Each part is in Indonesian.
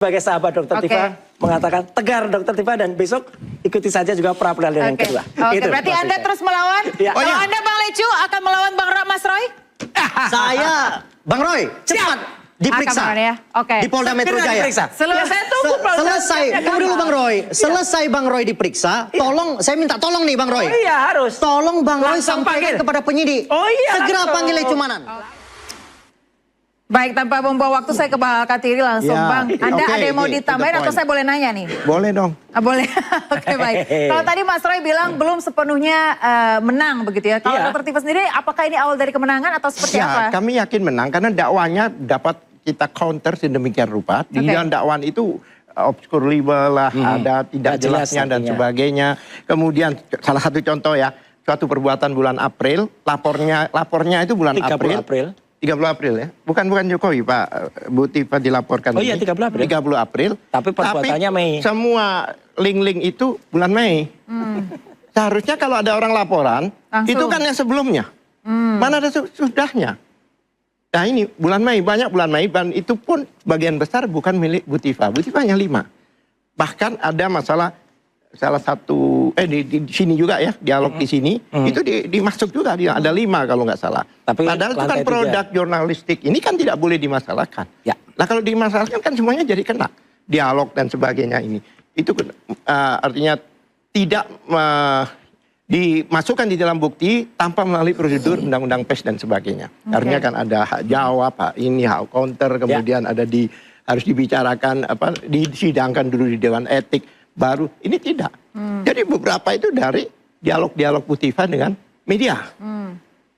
Sebagai sahabat Dokter Tifa mengatakan tegar Dokter Tifa dan besok ikuti saja juga pra peradilan yang kedua. Oke, berarti Anda terus melawan. Ya. Kalau Anda Bang Lecu akan melawan Bang Mas Roy? Saya, Bang Roy, cepat diperiksa. Ya? Di Polda Metro Jaya. Selesai tunggu selesai, tunggu dulu Bang Roy. Selesai Bang Roy diperiksa, tolong, saya minta tolong nih Bang Roy. Oh iya harus. Tolong Bang Roy Langsung sampaikan panggil kepada penyidik. Oh iya. Segera langsung. panggil Lecumanan. Baik, tanpa membuang waktu saya ke Bang Katiri langsung. Ya, Bang, Anda oke, ada yang mau ini, ditambahin atau saya boleh nanya nih? Boleh dong. Boleh. Oke, baik. Kalau tadi Mas Roy bilang belum sepenuhnya menang begitu ya. Kalau Iya. Dokter Tifa sendiri, apakah ini awal dari kemenangan atau seperti apa? Kami yakin menang karena dakwanya dapat kita counter sedemikian rupa. Di dalam dakwaan itu obscure libel lah, ada tidak jelas jelasnya dan artinya. sebagainya. Kemudian salah satu contoh ya, suatu perbuatan bulan April, lapornya itu bulan 30 April. 30 April ya, bukan Jokowi Pak, Bu Tifa dilaporkan. Oh iya, ini. 30 April. 30 April. Tapi perbuatannya Mei. Semua link-link itu bulan Mei. Seharusnya kalau ada orang laporan, Langsung. itu kan yang sebelumnya. Mana ada sudahnya. Nah ini bulan Mei, banyak bulan Mei, dan itu pun bagian besar bukan milik Bu Tifa. Bu Tifa hanya 5. Bahkan ada masalah salah satu, di sini juga ya, dialog di sini, itu dimasuk juga, ada 5 kalau nggak salah. Tapi padahal itu kan lantai produk jurnalistik, ini kan tidak boleh dimasalahkan. Ya. Nah kalau dimasalahkan kan semuanya jadi kena. Dialog dan sebagainya ini. Itu artinya tidak dimasukkan di dalam bukti tanpa melalui prosedur undang-undang pers dan sebagainya. Artinya kan ada hak jawab, hak ini, hak counter, kemudian ada harus dibicarakan, disidangkan dulu di Dewan Etik. Baru ini tidak. Jadi beberapa itu dari dialog-dialog Bu Tifa dengan media.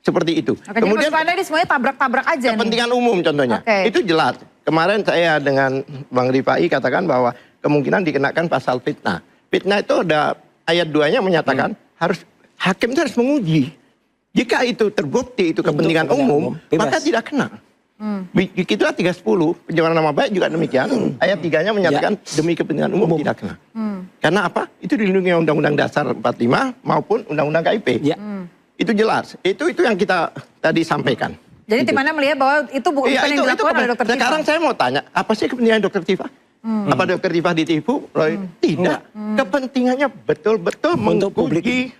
Seperti itu. Oke, kemudian jadi ini semuanya tabrak-tabrak aja kepentingan umum contohnya. Itu jelas. Kemarin saya dengan Bang Rifai katakan bahwa kemungkinan dikenakan pasal fitnah. Fitnah itu ada ayat 2-nya menyatakan harus hakim itu harus menguji. Jika itu terbukti itu kepentingan umum, maka tidak kena. Itulah 310, pencemaran nama baik juga demikian. Ayat 3-nya menyatakan demi kepentingan umum tidak kena. Karena apa? Itu dilindungi Undang-Undang Dasar 45 maupun Undang-Undang KIP. Itu jelas. Itu yang kita tadi sampaikan. Jadi tim Anda melihat bahwa itu bukan yang dilakukan oleh Dokter Tifa? Sekarang saya mau tanya, apa sih kepentingan Dokter Tifa? Apa Dokter Tifa ditipu? Tidak. Kepentingannya betul-betul menguji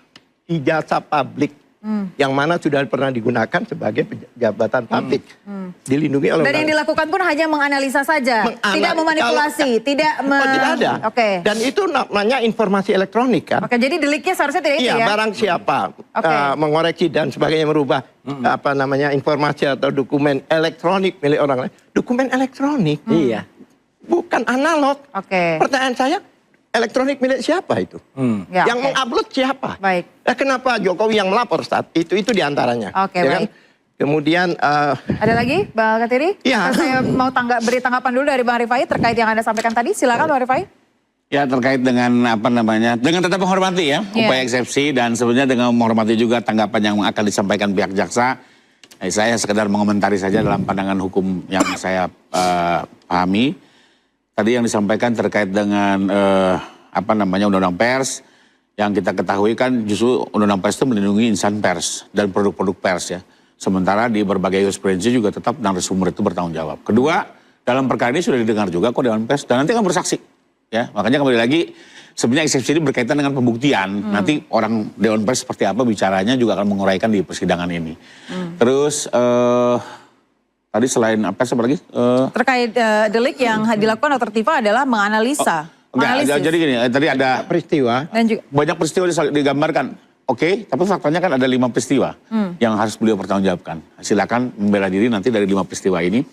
ijazah publik. Yang mana sudah pernah digunakan sebagai jabatan publik. Dilindungi oleh Dan yang dilakukan pun hanya menganalisa saja, tidak memanipulasi, tidak ada. Dan itu namanya informasi elektronik kan. Jadi deliknya seharusnya tidak itu ya? Iya, barang siapa mengoreksi dan sebagainya merubah informasi atau dokumen elektronik milik orang lain. Dokumen elektronik. Iya. Bukan analog. Pertanyaan saya, elektronik milik siapa itu? Yang mengupload siapa? Baik. Nah, kenapa Jokowi yang melapor saat itu diantaranya? Baik. Kemudian ada lagi Bang Katiri? Iya. Saya mau beri tanggapan dulu dari Bang Rifai terkait yang Anda sampaikan tadi. Silakan Bang Rifai. Ya terkait dengan dengan tetap menghormati ya upaya eksepsi dan sebenarnya dengan menghormati juga tanggapan yang akan disampaikan pihak jaksa. Saya sekedar mengomentari saja dalam pandangan hukum yang saya pahami. Tadi yang disampaikan terkait dengan undang-undang pers, yang kita ketahui kan justru undang-undang pers itu melindungi insan pers dan produk-produk pers ya. Sementara di berbagai jurisprudensi juga tetap narasumber itu bertanggung jawab. Kedua, dalam perkara ini sudah didengar juga kok Dewan Pers dan nanti akan bersaksi. Ya, makanya kembali lagi sebenarnya eksepsi ini berkaitan dengan pembuktian. Nanti orang Dewan Pers seperti apa bicaranya juga akan menguraikan di persidangan ini. Terus tadi selain apa lagi? Terkait delik yang dilakukan Dokter Tifa adalah menganalisa. Jadi gini, tadi ada peristiwa. Dan juga, banyak peristiwa digambarkan. Tapi faktanya kan ada 5 peristiwa yang harus beliau pertanggungjawabkan. Silakan membela diri nanti dari 5 peristiwa ini.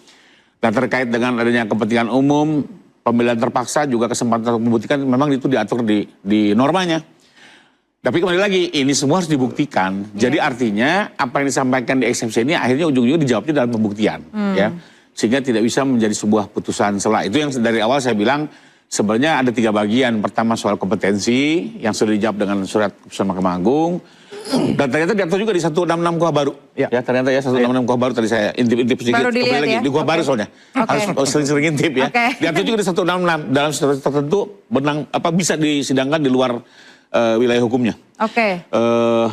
Dan terkait dengan adanya kepentingan umum, pembelaan terpaksa juga kesempatan untuk membuktikan, memang itu diatur di normanya. Tapi kembali lagi, ini semua harus dibuktikan. Jadi artinya apa yang disampaikan di eksepsi ini akhirnya ujung-ujungnya dijawabnya dalam pembuktian. Ya. Sehingga tidak bisa menjadi sebuah putusan sela. Itu yang dari awal saya bilang, sebenarnya ada 3 bagian. Pertama soal kompetensi yang sudah dijawab dengan surat keputusan Mahkamah Agung. Dan ternyata diatur juga di 166 KUH baru. Ya ternyata ya 166 KUH baru tadi saya intip sedikit. Baru dilihat ya? Di KUH baru soalnya. Harus sering-sering intip ya. Diatur juga di 166 dalam situasi tertentu bisa disidangkan di luar wilayah hukumnya.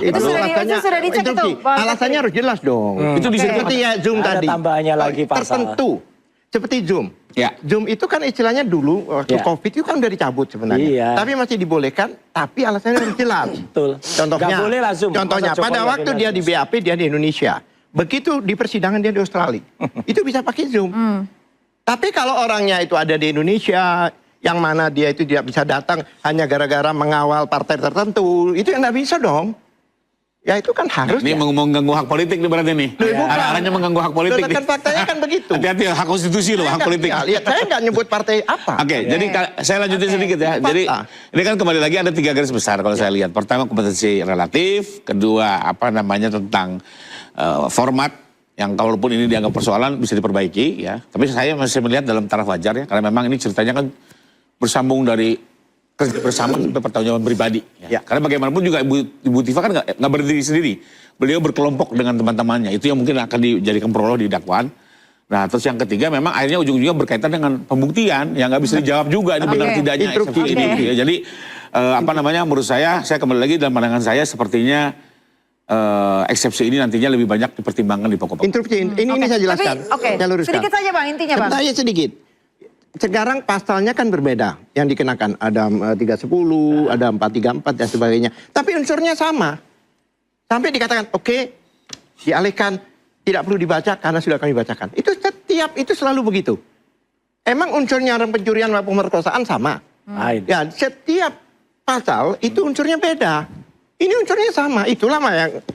Itu sudah dicek itu. Alasannya harus jelas dong. Itu disebut seperti ya Zoom tadi. Ada tambahannya lagi pasal. Tertentu. Seperti Zoom. Ya. Zoom itu kan istilahnya dulu waktu Ya. COVID itu kan udah dicabut sebenarnya. Iya. Tapi masih dibolehkan, tapi alasannya harus jelas. Betul. Contohnya, Nggak boleh lah Zoom. contohnya Masa pada Jokowi waktu ada dia di BAP dia di Indonesia. Begitu di persidangan dia di Australia. Itu bisa pakai Zoom. Tapi kalau orangnya itu ada di Indonesia, yang mana dia itu tidak bisa datang hanya gara-gara mengawal partai tertentu, itu yang nggak bisa dong. Ya itu kan harus. Ini mengganggu hak politik nih berarti nih. bukan. Arah-arahnya mengganggu hak politik nih. Kan faktanya kan begitu. Hati-hati hak konstitusi loh, hak politik. Lihat, saya nggak nyebut partai apa. Oke, jadi saya lanjutin sedikit ya. Jadi ini kan kembali lagi ada 3 garis besar kalau saya lihat. Pertama kompetensi relatif, kedua apa namanya tentang format yang kalaupun ini dianggap persoalan bisa diperbaiki ya. Tapi saya masih melihat dalam taraf wajar ya, karena memang ini ceritanya kan bersambung dari kerja bersama sampai pertanggungjawaban pribadi. Ya. Karena bagaimanapun juga Ibu Tifa kan nggak berdiri sendiri. Beliau berkelompok dengan teman-temannya. Itu yang mungkin akan dijadikan prolog di dakwaan. Nah terus yang ketiga memang akhirnya ujung-ujungnya berkaitan dengan pembuktian yang nggak bisa dijawab juga ini benar tidaknya eksepsi ini. Ya. Jadi apa namanya menurut saya kembali lagi dalam pandangan saya sepertinya eksepsi ini nantinya lebih banyak dipertimbangkan di pokok-pokok. Interupsi, ini saya jelaskan. Tapi, Saya luruskan. sedikit saja Bang, intinya Bang. Sebentar sedikit. Sekarang pasalnya kan berbeda yang dikenakan. Ada 310, ada 434 dan sebagainya. Tapi unsurnya sama. Sampai dikatakan, oke, dialihkan, tidak perlu dibaca karena sudah kami bacakan. Itu itu selalu begitu. Emang unsurnya orang pencurian maupun pemerkosaan sama. Lain. Ya, setiap pasal itu unsurnya beda. Ini unsurnya sama. Itulah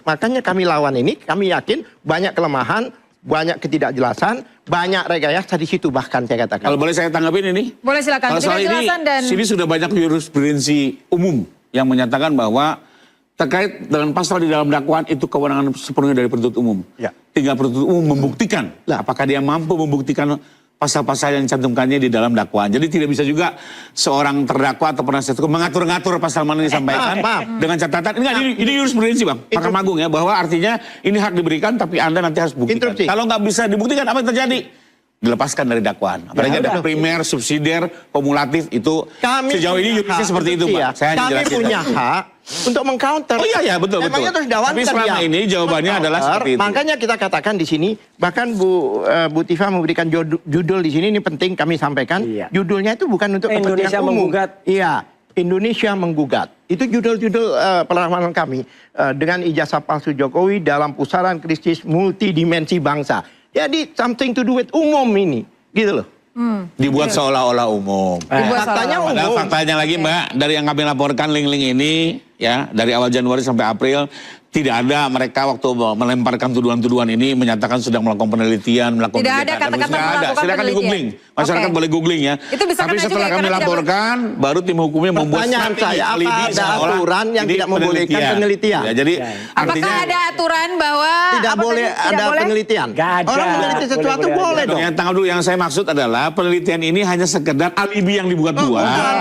makanya kami lawan ini, kami yakin banyak kelemahan, banyak ketidakjelasan, banyak rekayasa di situ bahkan saya katakan. Kalau boleh saya tanggapin ini? Boleh silakan. Kalau soal ini, Ketidakjelasan dan sini sudah banyak jurisprudensi umum yang menyatakan bahwa terkait dengan pasal di dalam dakwaan itu kewenangan sepenuhnya dari penuntut umum. Ya. Tinggal penuntut umum membuktikan apakah dia mampu membuktikan pasal-pasal yang dicantumkannya di dalam dakwaan. Jadi tidak bisa juga seorang terdakwa atau penasihat hukum mengatur-ngatur pasal mana yang disampaikan dengan catatan. Ini jurisprudensi Bang, Mahkamah Agung ya, bahwa artinya ini hak diberikan tapi Anda nanti harus buktikan. Kalau nggak bisa dibuktikan apa yang terjadi? Dilepaskan dari dakwaan. Apalagi ada primer, subsidiar, kumulatif itu sejauh ini jurisnya seperti itu Pak. Saya kami punya hak untuk mengcounter. Oh iya betul. Emangnya terus dawan tapi selama ini jawabannya adalah seperti itu. Makanya kita katakan di sini, bahkan Bu Tifa memberikan judul di sini, ini penting kami sampaikan. Iya. Judulnya itu bukan untuk Indonesia kepentingan umum. menggugat. Iya, Indonesia menggugat. Itu judul-judul perlawanan kami dengan ijazah palsu Jokowi dalam pusaran krisis multidimensi bangsa. Jadi something to do with umum ini, gitu loh. Dibuat seolah-olah umum. Faktanya umum. Padahal faktanya lagi Mbak, dari yang kami laporkan link-link ini, ya dari awal Januari sampai April, tidak ada mereka waktu melemparkan tuduhan-tuduhan ini menyatakan sedang melakukan penelitian, melakukan Tidak ada kata-kata melakukan silakan di googling, masyarakat boleh googling ya. Itu bisa tapi kena setelah juga, kami karena laporkan, baru tim hukumnya membuat Pertanyaan saya, apa ada seolah aturan yang ini tidak membolehkan penelitian? Ya, jadi apakah artinya ada aturan bahwa Tidak boleh ada penelitian. Nggak ada. Orang meneliti sesuatu boleh dong. yang tanggal dulu yang saya maksud adalah penelitian ini hanya sekedar alibi yang dibuat-buat. bukan.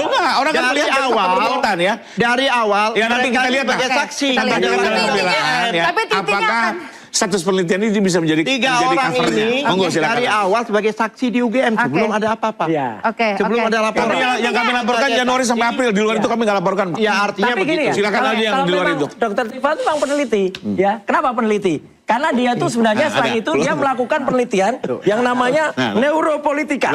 Enggak, orang kan Dari melihat awal, perbuatan ya. Dari awal, Ya nanti mereka kita lihat sebagai lah. saksi. Kita lihat. Ada Tapi orang intinya- pembelaan. ya. tapi intinya Apakah kan- status penelitian ini bisa menjadi 3 orang covernya? ini Monggo silakan. dari awal sebagai saksi di UGM sebelum ada apa-apa. Iya. Oke, Sebelum oke. ada laporan. Yang kami laporkan Januari sampai April, di luar itu kami nggak laporkan Pak. Ya artinya Tapi gini begitu. ya, Silakan aja yang kalau di luar memang itu. Dokter Tifa itu memang peneliti, ya. Kenapa peneliti? Karena dia tuh sebenarnya Nah, selain ada. itu dia melakukan penelitian yang namanya Nah. neuropolitika.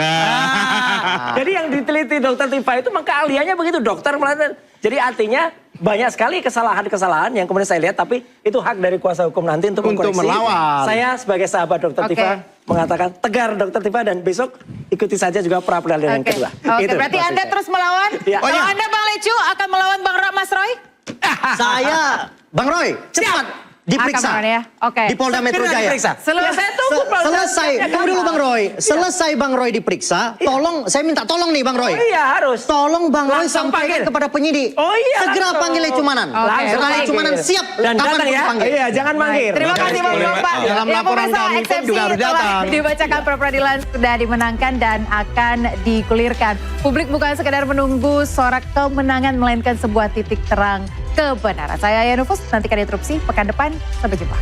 Jadi yang diteliti Dokter Tifa itu memang keahliannya begitu, dokter melatihan. Jadi artinya banyak sekali kesalahan-kesalahan yang kemudian saya lihat, tapi itu hak dari kuasa hukum nanti untuk mengkoreksi. melawan. Saya sebagai sahabat Dokter Oke. Tifa mengatakan tegar Dokter Tifa dan besok ikuti saja juga pra peradilan yang Oke. kedua. Oke, Itu berarti maksud Anda saya. terus melawan? Ya. Kalau Anda Bang Lecu akan melawan Mas Roy? Saya, Bang Roy, cepat diperiksa. Akan melawan ya? Oke. Di Polda Metro Segera Jaya. diperiksa. Ya, saya tunggu Selesai, tunggu dulu Bang Roy. Selesai Bang Roy diperiksa, tolong, saya minta tolong nih Bang Roy. Oh iya harus. Tolong Bang Roy Langsung sampaikan panggil. kepada penyidik. Oh iya, Segera langsung. panggil Lecumanan. Oke, Setelah baik. Lecumanan siap, Dan kapan datang pun ya. panggil. Iya, jangan mangkir. Terima kasih Boleh, Bapak. Pak. Dalam laporan pemirsa, kami pun eksepsi juga harus telah datang. dibacakan pra peradilan sudah dimenangkan dan akan digulirkan. Publik bukan sekedar menunggu sorak kemenangan, melainkan sebuah titik terang kebenaran. Saya Yanufus, nantikan interupsi pekan depan. Sampai jumpa.